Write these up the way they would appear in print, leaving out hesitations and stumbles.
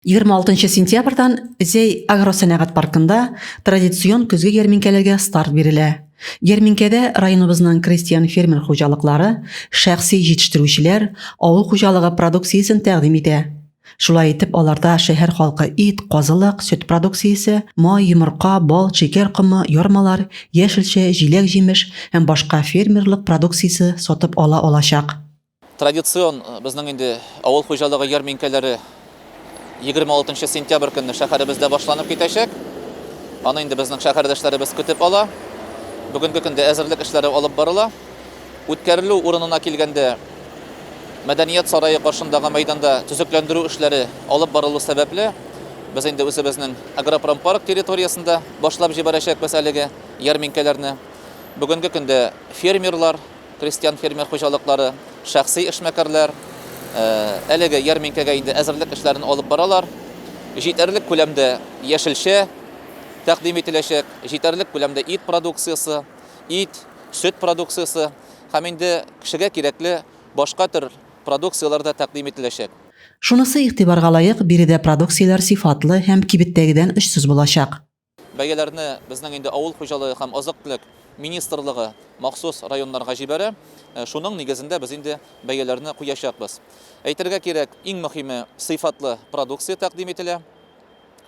26 сентябрдан Зей агросәнәгать паркында традицион көзге ярминкәләргә старт бирелә. Ярминкәдә районыбызның крестьян фермер хуҗалыклары, шәхси җитештерүчеләр авыл хуҗалыгы продукциясен тәкъдим итә. Шулай итеп, аларда шәһәр халкы ит, казылык, сөт продукциясе, май, йомырка, бал, шикәр комы, ярмалар, яшелчә, җиләк-җимеш һәм башка фермерлык продукциясе сатып ала алачак. Традицион безнең инде авыл хуҗалыгы ярминкәләре 26 сентябрь көнне шәһәребездә башланып китәчәк. Аны инде безнең шәһәрдәшләребез көтеп ала. Бүгенге көндә әзерлек эшләре алып барыла. Үткәрелү урынына килгәндә Мәдәният сарае каршындагы мәйданда төзекләндерү эшләре алып барылу сәбәпле без инде үзебезнең агропромпарк территориясендә башлап җибәрәчәкбез әлеге ярминкәләрне. Бүгенге көндә фермерлар, крестьян фермер хуҗалыклары, шәхси эшмәкәрләр әлеге ярминкәгә инде әзерлек эшләрен алып баралар. Җитәрлек күләмдә яшелчә тәкъдим ителәчәк, җитәрлек күләмдә ит продукциясе, ит, сөт продукциясе һәм инде кешегә кирәкле башка төр продукциялар да тәкъдим ителәчәк. Шунысы игътибарга лаек, биредә продукцияләр сыйфатлы һәм кибеттәгедән эшсез булачак. Бәяләрне безнең инде авыл хуҗалыгы һәм азык-төлек министрлыгы махсус районнарга җибәрә. Шуның нигезендә без инде бәяләрне куячакбыз. Әйтергә кирәк, иң мөһиме сыйфатлы продукция тәкъдим ителә.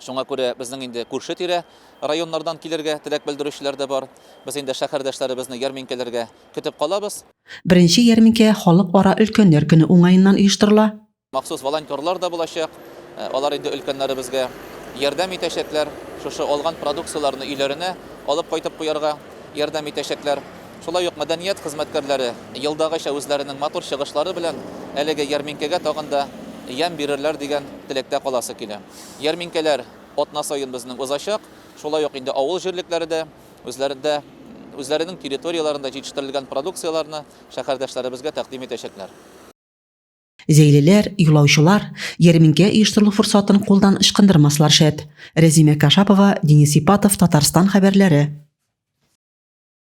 Шуңа күрә безнең инде күрше-тирә районнардан килергә теләк белдерүчеләр дә бар. Без инде шәһәрдәшләребезне ярминкәләргә көтеп калабыз. Беренче ярминкә халыкара өлкәннәр көне уңаеннан оештырыла. Махсус волонтерлар да булачак. Алар инде өлкәннәребезгә ярдәм итәчәкләр. Шушы алган продукцияларны өйләренә алып кайтып куярга ярдәм итәчәкләр. Шулай ук мәдәният хезмәткәрләре елдагыча үзләренең матур чыгышлары белән әлеге ярминкәгә тагын да ям бирерләр дигән теләктә каласы килә. Ярминкәләр атна саен безнең узачак. Шулай ук инде авыл җирлекләре дә үзләренең территорияларында җитештерелгән продукцияларны шәһәрдәшләребезгә тәкъдим итәчәкләр. Зәйлеләр, юлаучылар ярминкә оештырылу форсатын кулдан ычкындырмаслар шәт. Рәзимә Кашапова, Денис Ипатов, Татарстан хәбәрләре.